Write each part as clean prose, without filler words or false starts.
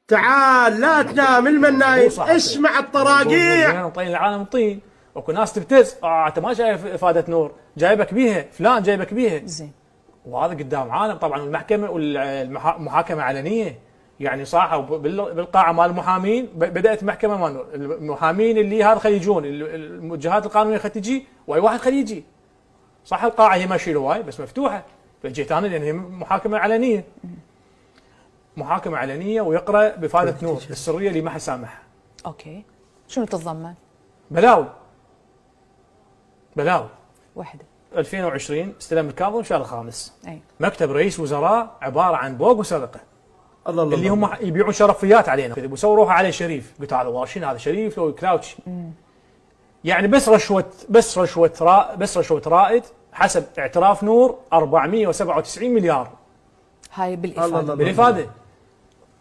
تعال لا تنام المنايم، اسمع الطراقيع. طين العالم طين. اكو ناس تبتز، انت ما شايف افاده نور، جايبك بيها فلان، جايبك بيها. زين. وهذا قدام عالم طبعا، المحكمه والمحاكمه علنيه، يعني صاحوا بالقاعه مال المحامين. بدات المحكمه مال نور، المحامين اللي هذا خلي يجون، الجهات القانونيه خلي تجي، واي واحد خلي يجي. صح القاعه هي ماشيه هواي بس مفتوحه، فجيت انا لان هي محاكمه علنيه. محاكمه علنيه ويقرا بافاده نور السريه اللي ما حد سامحها. اوكي. شنو تتضمن؟ بلاوي واحده. 2020 استلم الكاظم الشهر الخامس. اي. مكتب رئيس وزراء عباره عن بوق وسرقه. الله الله اللي هم يبيعون شرفيات علينا، ويصوروها عليه شريف. قلت هذا واشين، هذا شريف لو كلاوتش. يعني بس رشوه رائد حسب اعتراف نور 497 مليار. هاي بالافاده. بالافاده.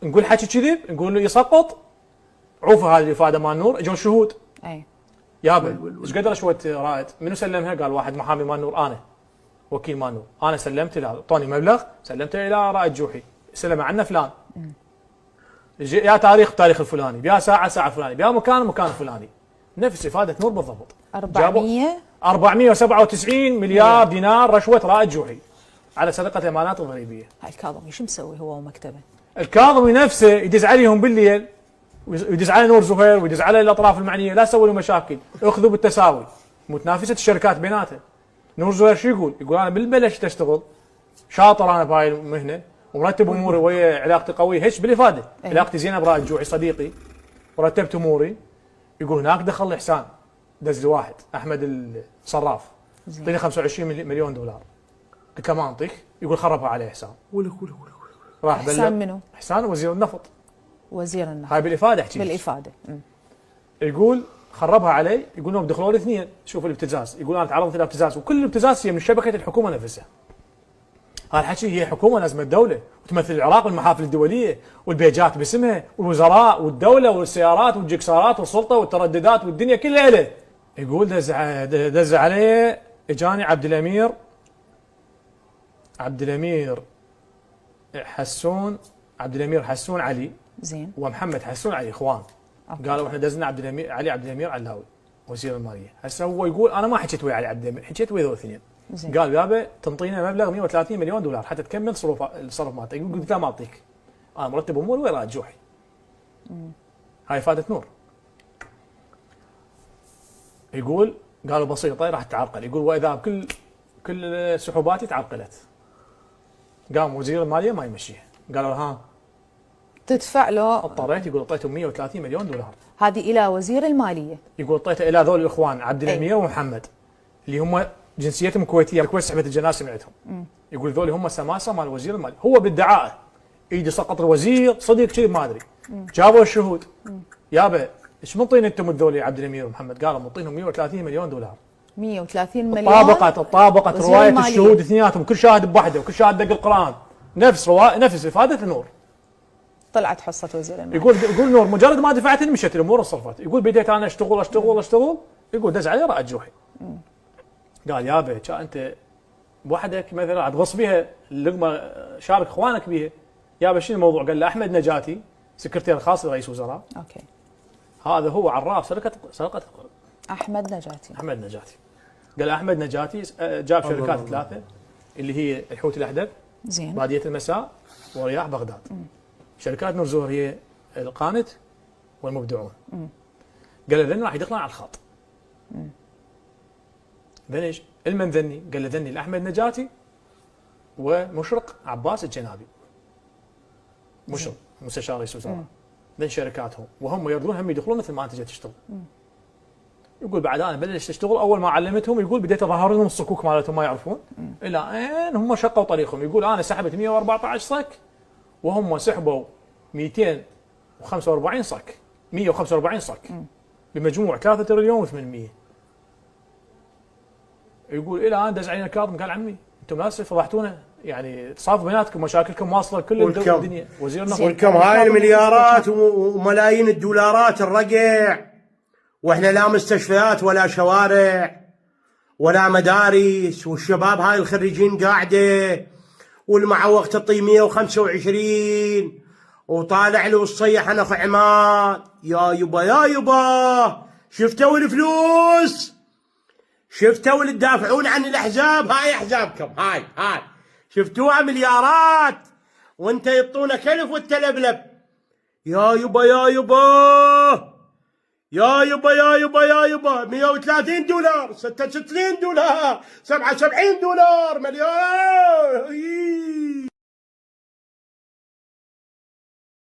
نقول حكي كذب، نقول له يسقط. عوفوا هذه الافاده مال نور، اجوا شهود. اي. يابا ايش قد رشوه رائد؟ منو سلمها؟ قال واحد محامي مال نور، انا وكيل مال نور، انا سلمت له، اعطوني مبلغ سلمته الى رائد جوحي، سلم عنا فلان. يا تاريخ الفلاني، بيا ساعه الفلاني، بيا مكان الفلاني. نفس افاده نور بالضبط. 497 مليار دينار رشوه رائد جوحي على سرقه الامانات الضريبيه. هاي الكاظمي شو مسوي هو ومكتبه؟ الكاظمي نفسه يدز عليهم بالليل، ويدز على نور زهير، ويدز على الاطراف المعنيه، لا سووا له مشاكل، اخذوا بالتساوي. متنافسه الشركات بيناتها. نور زهير شو يقول؟ يقول انا بالبلش اشتغل، شاطر انا بهاي المهنه، ومرتب اموري ويا علاقتي قويه، هيك بالافاده. علاقتي زينه برائد جوحي صديقي، ورتبت اموري. يقول هناك دخل لي حسان، دز لي واحد احمد الصراف، اعطيني 25 مليون دولار. قلت له ما انطيك. يقول خربها عليه حسان. راح حسان منو؟ حسان وزير النفط. وزير النفط. هاي بالافاده احكي. بالافاده. يقول خربها علي. يقول انهم دخلوا لي اثنين. شوف الابتزاز. يقول انا تعرضت الى ابتزاز، وكل الابتزاز هي من شبكه الحكومه نفسها. هذا الحكي هي حكومه لازم الدوله، وتمثل العراق بالمحافل الدوليه، والبيجات باسمها، والوزراء والدوله والسيارات والجكسارات والسلطه والترددات والدنيا كلها له. يقول دز علي. اجاني عبد الامير حسون علي. زين. ومحمد حسون علي اخوان. قالوا احنا دزنا عبد الامير علاوي وزير الماليه. هسه هو يقول انا ما حكيت ويا علي عبد الامير، حكيت ويا ذول الاثنين. قال يابا تنطينا مبلغ 130 مليون دولار حتى تكمل الصرف مالتك. يقول قلت لا ما اعطيك، انا مرتب اموري ويا رائد جوحي. هاي افاده نور. يقول قالوا بسيطه راح تتعرقل. يقول واذا كل سحوباتي تعرقلت. قام وزير الماليه ما يمشيها. قالوا ها تدفع له. اضطريت. يقول اعطيته 130 مليون دولار. هذه الى وزير الماليه. يقول اعطيته الى ذول الاخوان عبد الامير ومحمد اللي هم جنسيتهم كويتيه، الكويت سحبت الجنازه سمعتهم. يقول ذول هم سماسه مال وزير الماليه. هو بالدعاء يجي سقط الوزير صديق كذي ما ادري. جابوا الشهود. يابا ايش منطين انتم ذولي عبد الامير ومحمد؟ قالوا منطينهم 130 مليون دولار. 130 مليون. طابقت روايه الشهود اثنيناتهم، كل شاهد بوحده، وكل شاهد دق القران. نفس افاده نور. طلعت حصه وزير الماليه. يقول نور مجرد ما دفعت مشت الامور انصرفت. يقول بديت انا اشتغل. يقول دز علي رائد جوحي. قال يابا انت بوحدك مثلا تغص بيها اللقمه، شارك اخوانك بيها. يابا شنو الموضوع؟ قال له احمد نجاتي سكرتير خاص لرئيس وزراء. اوكي. هذا هو عراف سرقه احمد نجاتي. قال احمد نجاتي جاب شركات ثلاثه اللي هي الحوت الاحدب، زين، باديه المساء، ورياح بغداد. شركات نور زهر هي القانت والمبدعون. قال له ذني راح يدخلون على الخط. ذني المن ذني؟ قال له ذني لاحمد نجاتي ومشرق عباس الجنابي. مشرق مستشار رئيس الوزراء. ذن شركاتهم، وهم يرضون هم يدخلون مثل ما انت جيت تشتغل. يقول بعد انا بلشت اشتغل، اول ما علمتهم يقول بديت اظهر لهم الصكوك مالتهم ما يعرفون، الى ان هم شقوا طريقهم. يقول انا سحبت 114 صك وهم سحبوا 245 صك، 145 صك بمجموع 3 تريليون و800. يقول الى ان دز علينا كاظم قال عمي انتم ناس فضحتونا، يعني تصافوا بيناتكم مشاكلكم واصله كل الدنيا. وزير النفط والكم هاي المليارات وملايين الدولارات الرقع، واحنا لا مستشفيات ولا شوارع ولا مدارس، والشباب هاي الخريجين قاعده والمعوق تعطيه 125 وطالع له وصيح انا اخو عماد، يا يبا يا يبا شفتوا الفلوس؟ شفتوا اللي تدافعون عن الاحزاب؟ هاي احزابكم، هاي شفتوها مليارات وانت يعطونا كلف والتلبلب. يا يبا يا يبا يا يبا يا يبا يا يبا 130 دولار، 66 دولار، 77 دولار، مليون.